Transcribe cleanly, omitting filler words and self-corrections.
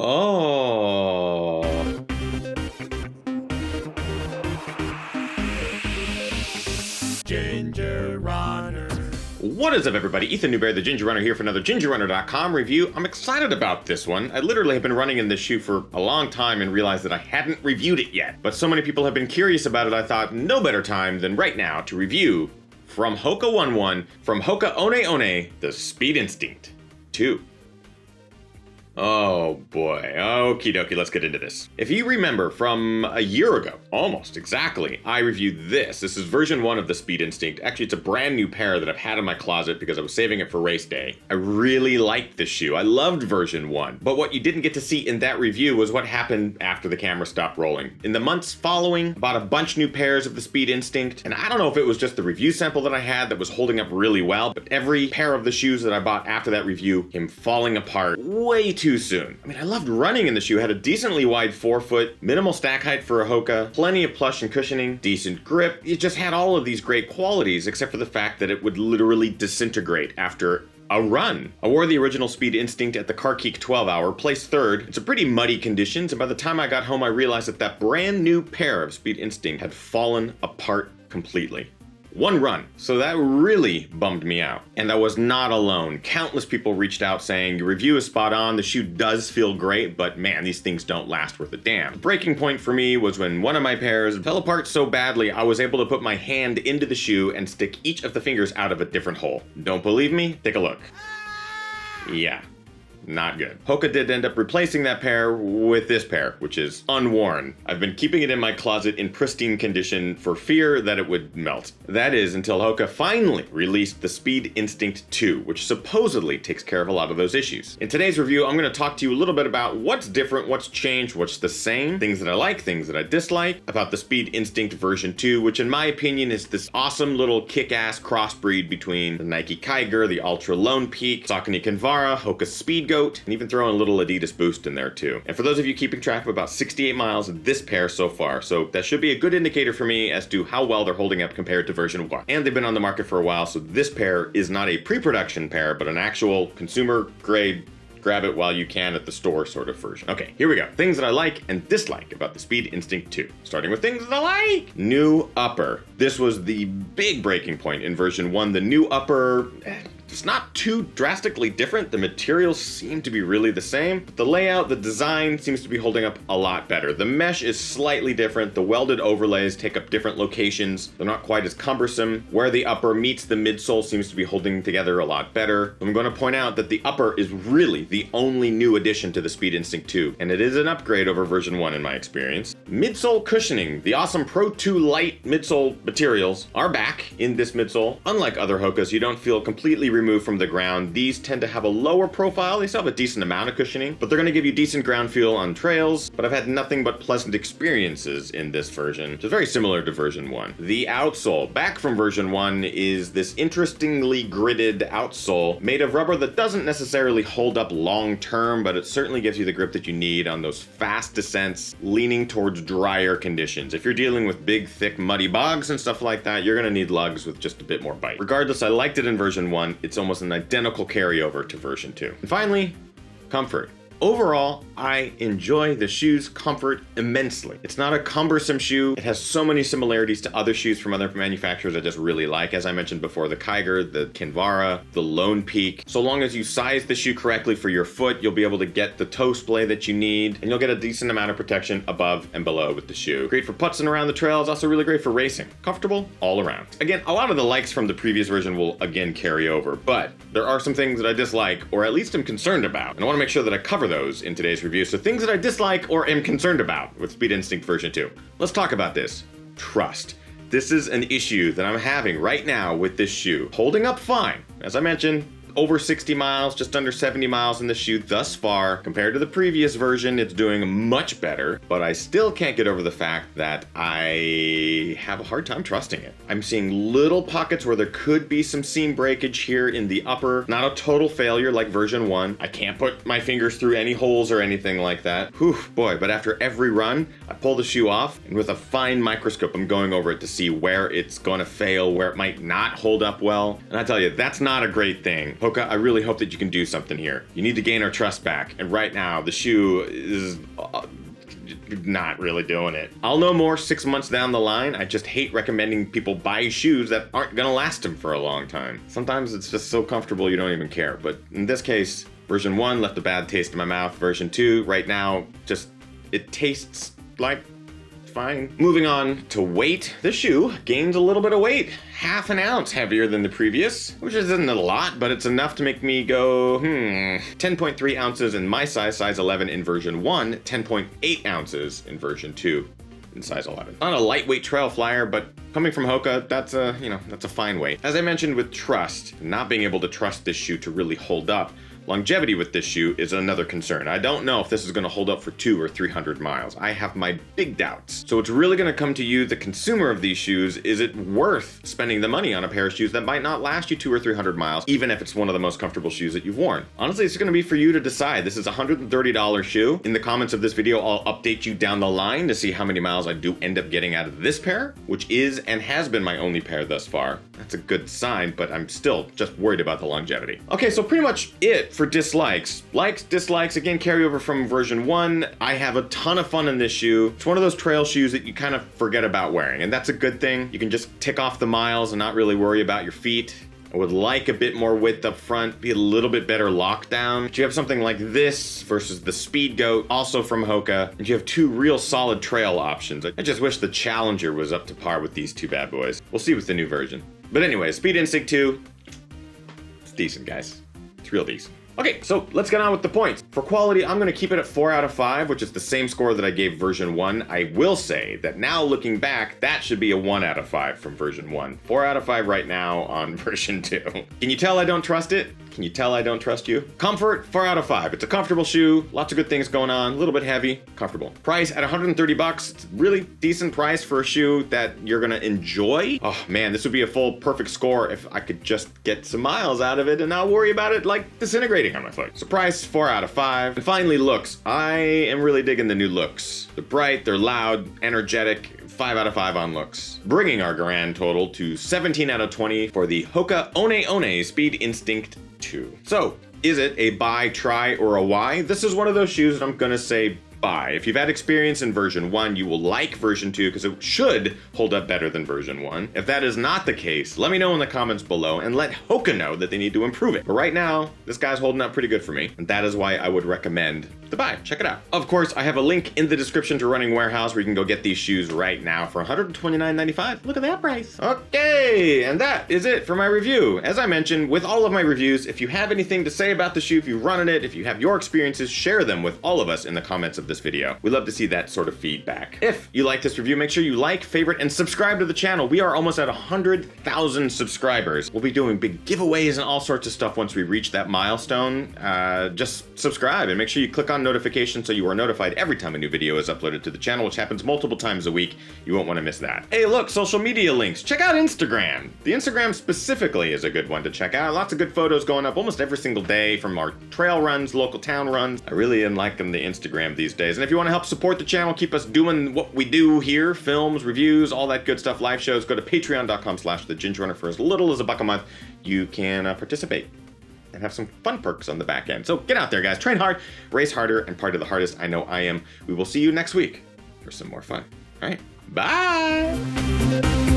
Oh. Ginger Runner. What is up, everybody? Ethan Newberry, the Ginger Runner, here for another GingerRunner.com review. I'm excited about this one. I literally have been running in this shoe for a long time and realized that I hadn't reviewed it yet. But so many people have been curious about it, I thought no better time than right now to review from Hoka 11, from Hoka One One, the Speed Instinct 2. Oh boy, okie dokie, let's get into this. If you remember from a year ago, almost exactly, I reviewed this. This is version 1 of the Speed Instinct. Actually, it's a brand new pair that I've had in my closet because I was saving it for race day. I really liked this shoe. I loved version 1. But what you didn't get to see in that review was what happened after the camera stopped rolling. In the months following, I bought a bunch new pairs of the Speed Instinct, and I don't know if it was just the review sample that I had that was holding up really well, but every pair of the shoes that I bought after that review came falling apart way too soon. I mean, I loved running in the shoe, had a decently wide forefoot, minimal stack height for a Hoka, plenty of plush and cushioning, decent grip. It just had all of these great qualities, except for the fact that it would literally disintegrate after a run. I wore the original Speed Instinct at the Car Geek 12 Hour, placed third. It's a pretty muddy conditions, and by the time I got home, I realized that that brand new pair of Speed Instinct had fallen apart completely. One run. So that really bummed me out. And I was not alone. Countless people reached out saying, your review is spot on, the shoe does feel great, but man, these things don't last worth a damn. The breaking point for me was when one of my pairs fell apart so badly, I was able to put my hand into the shoe and stick each of the fingers out of a different hole. Don't believe me? Take a look. Yeah. Not good. Hoka did end up replacing that pair with this pair, which is unworn. I've been keeping it in my closet in pristine condition for fear that it would melt. That is until Hoka finally released the Speed Instinct 2, which supposedly takes care of a lot of those issues. In today's review, I'm going to talk to you a little bit about what's different, what's changed, what's the same, things that I like, things that I dislike, about the Speed Instinct version 2, which in my opinion is this awesome little kick-ass crossbreed between the Nike Kiger, the Ultra Lone Peak, Saucony Kinvara, Hoka Speed Goat, and even throwing a little Adidas Boost in there too. And for those of you keeping track, of about 68 miles of this pair so far, so that should be a good indicator for me as to how well they're holding up compared to version 1. And they've been on the market for a while, so this pair is not a pre-production pair, but an actual consumer grade grab it while you can at the store sort of version. Okay, here we go. Things that I like and dislike about the Speed Instinct 2. Starting with things that I like. New upper. This was the big breaking point in version 1. The new upper, it's not too drastically different. The materials seem to be really the same. But the layout, the design seems to be holding up a lot better. The mesh is slightly different. The welded overlays take up different locations. They're not quite as cumbersome. Where the upper meets the midsole seems to be holding together a lot better. I'm going to point out that the upper is really the only new addition to the Speed Instinct 2, and it is an upgrade over version 1 in my experience. Midsole cushioning. The awesome Pro 2 Light midsole materials are back in this midsole. Unlike other Hokas, you don't feel completely removed from the ground. These tend to have a lower profile. They still have a decent amount of cushioning, but they're going to give you decent ground feel on trails. But I've had nothing but pleasant experiences in this version, which is very similar to version 1. The outsole, back from version 1, is this interestingly gridded outsole made of rubber that doesn't necessarily hold up long term, but it certainly gives you the grip that you need on those fast descents leaning towards drier conditions. If you're dealing with big, thick, muddy bogs and stuff like that, you're going to need lugs with just a bit more bite. Regardless, I liked it in version 1. It's almost an identical carryover to version 2. And finally, comfort. Overall, I enjoy the shoe's comfort immensely. It's not a cumbersome shoe. It has so many similarities to other shoes from other manufacturers I just really like. As I mentioned before, the Kiger, the Kinvara, the Lone Peak. So long as you size the shoe correctly for your foot, you'll be able to get the toe splay that you need, and you'll get a decent amount of protection above and below with the shoe. Great for putzing around the trails, also really great for racing. Comfortable all around. Again, a lot of the likes from the previous version will again carry over, but there are some things that I dislike, or at least am concerned about, and I want to make sure that I cover those in today's review. So things that I dislike or am concerned about with Speed Instinct version 2. Let's talk about this. Trust. This is an issue that I'm having right now with this shoe. Holding up fine. As I mentioned, over 60 miles, just under 70 miles in the shoe thus far. Compared to the previous version, it's doing much better, but I still can't get over the fact that I have a hard time trusting it. I'm seeing little pockets where there could be some seam breakage here in the upper. Not a total failure like version 1. I can't put my fingers through any holes or anything like that. Whew, boy, but after every run, I pull the shoe off, and with a fine microscope, I'm going over it to see where it's going to fail, where it might not hold up well. And I tell you, that's not a great thing. Hoka, I really hope that you can do something here. You need to gain our trust back, and right now, the shoe is not really doing it. I'll know more 6 months down the line. I just hate recommending people buy shoes that aren't gonna last them for a long time. Sometimes it's just so comfortable you don't even care, but in this case, version 1 left a bad taste in my mouth. Version 2, right now, just, it tastes like fine. Moving on to weight. This shoe gains a little bit of weight. Half an ounce heavier than the previous, which isn't a lot, but it's enough to make me go, 10.3 ounces in my size 11 in version 1, 10.8 ounces in version 2 in size 11. Not a lightweight trail flyer, but coming from Hoka, that's a fine weight. As I mentioned with trust, not being able to trust this shoe to really hold up, longevity with this shoe is another concern. I don't know if this is going to hold up for 200 or 300 miles. I have my big doubts. So it's really going to come to you, the consumer of these shoes. Is it worth spending the money on a pair of shoes that might not last you 200 or 300 miles, even if it's one of the most comfortable shoes that you've worn? Honestly, it's going to be for you to decide. This is a $130 shoe. In the comments of this video, I'll update you down the line to see how many miles I do end up getting out of this pair, which is and has been my only pair thus far. That's a good sign, but I'm still just worried about the longevity. Okay, so pretty much it for dislikes. Likes, dislikes, again, carryover from version 1. I have a ton of fun in this shoe. It's one of those trail shoes that you kind of forget about wearing, and that's a good thing. You can just tick off the miles and not really worry about your feet. I would like a bit more width up front, be a little bit better lockdown. But you have something like this versus the Speed Goat, also from Hoka, and you have two real solid trail options. I just wish the Challenger was up to par with these two bad boys. We'll see with the new version. But anyway, Speed Instinct 2, it's decent, guys. It's real decent. Okay, so let's get on with the points. For quality, I'm gonna keep it at 4 out of 5, which is the same score that I gave version 1. I will say that now looking back, that should be a 1 out of 5 from version 1. 4 out of 5 right now on version 2. Can you tell I don't trust it? Can you tell I don't trust you? Comfort, 4 out of 5. It's a comfortable shoe, lots of good things going on, a little bit heavy, comfortable. Price at $130, it's a really decent price for a shoe that you're gonna enjoy. Oh man, this would be a full perfect score if I could just get some miles out of it and not worry about it like disintegrating on my foot. So price, 4 out of 5. And finally, looks. I am really digging the new looks. They're bright, they're loud, energetic. 5 out of 5 on looks, bringing our grand total to 17 out of 20 for the Hoka One Speed Instinct 2. So, is it a buy, try, or a why? This is one of those shoes that I'm gonna say buy. If you've had experience in version 1, you will like version 2 because it should hold up better than version 1. If that is not the case, let me know in the comments below and let Hoka know that they need to improve it. But right now, this guy's holding up pretty good for me, and that is why I would recommend the buy. Check it out. Of course, I have a link in the description to Running Warehouse where you can go get these shoes right now for $129.95. Look at that price. Okay, and that is it for my review. As I mentioned, with all of my reviews, if you have anything to say about the shoe, if you've run in it, if you have your experiences, share them with all of us in the comments of this video. We love to see that sort of feedback. If you like this review, make sure you like, favorite, and subscribe to the channel. We are almost at 100,000 subscribers. We'll be doing big giveaways and all sorts of stuff once we reach that milestone. Just subscribe and make sure you click on notifications so you are notified every time a new video is uploaded to the channel, which happens multiple times a week. You won't want to miss that. Hey, look, social media links. Check out Instagram. The Instagram specifically is a good one to check out. Lots of good photos going up almost every single day from our trail runs, local town runs. I really am liking the Instagram these days. And if you want to help support the channel, keep us doing what we do here, films, reviews, all that good stuff, live shows, go to patreon.com/thegingerrunner. For as little as $1 a month, you can participate and have some fun perks on the back end. So get out there, guys. Train hard, race harder, and party the hardest. I know I am. We will see you next week for some more fun. All right, bye.